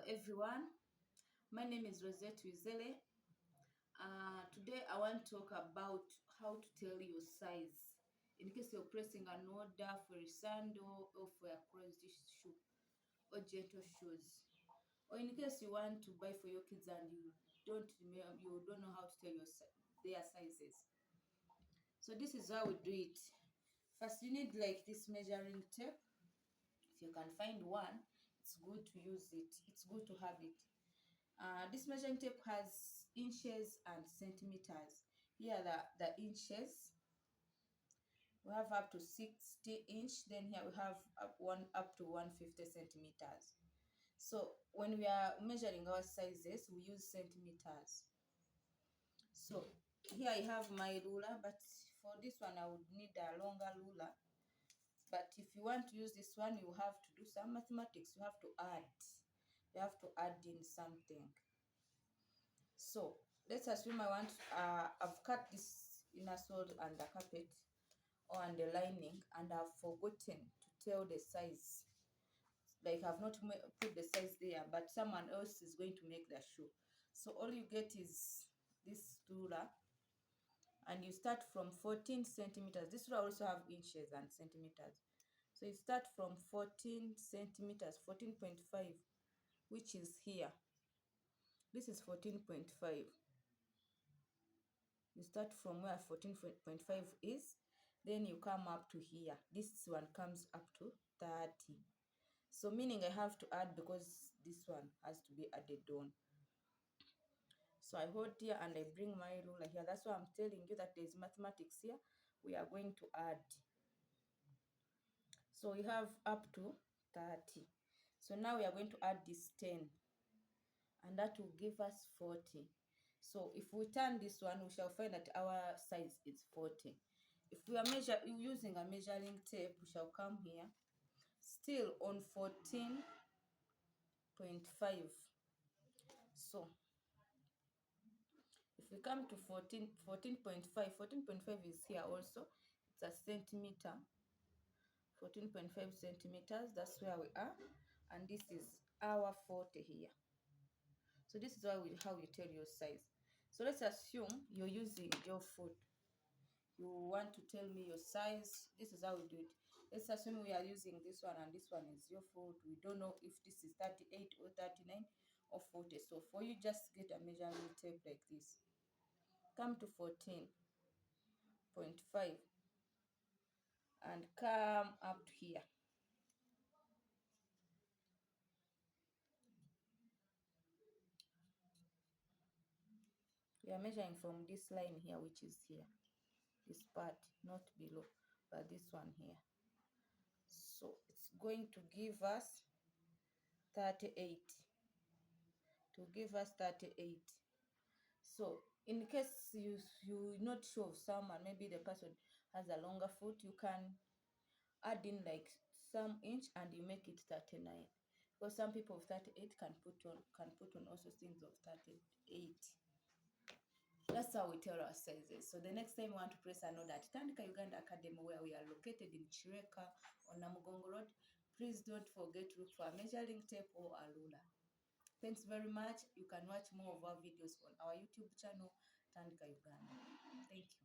Hello everyone, my name is Rosette Wizele. Today I want to talk about how to tell your size in case you're placing an order for a sandal or for a closed shoe or gentle shoes, or in case you want to buy for your kids and you don't know how to tell their sizes. So this is how we do it. First, you need like this measuring tape. If you can find one, it's good to use it. It's good to have it. This measuring tape has inches and centimeters. Here are the inches. We have up to 60 inch. Then here we have up to 150 centimeters. So when we are measuring our sizes, we use centimeters. So here I have my ruler, but for this one I would need a longer ruler. But if you want to use this one, you have to do some mathematics. You have to add. You have to add in something. So let's assume I've cut this inner sole and the carpet or and the lining, and I've forgotten to tell the size. Like I've not put the size there, but someone else is going to make the shoe. So all you get is this ruler, and you start from 14 centimeters. This ruler also have inches and centimeters. So you start from 14 centimeters, 14.5, which is here. This is 14.5. You start from where 14.5 is, then you come up to here. This one comes up to 30. So meaning I have to add because this one has to be added on. So I hold here and I bring my ruler here. That's why I'm telling you that there's mathematics here. We are going to add. So we have up to 30. So now we are going to add this 10. And that will give us 40. So if we turn this one, we shall find that our size is 40. If we are using a measuring tape, we shall come here, still on 14.5. So if we come to 14.5 is here also. It's a centimeter, 14.5 centimeters. That's where we are. And this is our 40 here. So this is how you tell your size. So let's assume you're using your foot. You want to tell me your size. This is how we do it. Let's assume we are using this one and this one is your foot. We don't know if this is 38 or 39 or 40. So for you, just get a measuring tape like this. Come to 14.5 and come up to here. We are measuring from this line here, which is here. This part, not below, but this one here. So it's going to give us 38. To give us 38. So in case you're not sure of someone, maybe the person has a longer foot, you can add in like some inch and you make it 39. Because some people of 38 can put on also things of 38. That's how we tell our sizes. So the next time you want to place an order at Tandika Uganda Academy, where we are located in Chireka on Namugongo Road, please don't forget to look for a measuring tape or a ruler. Thanks very much. You can watch more of our videos on our YouTube channel, Tandika Uganda. Thank you.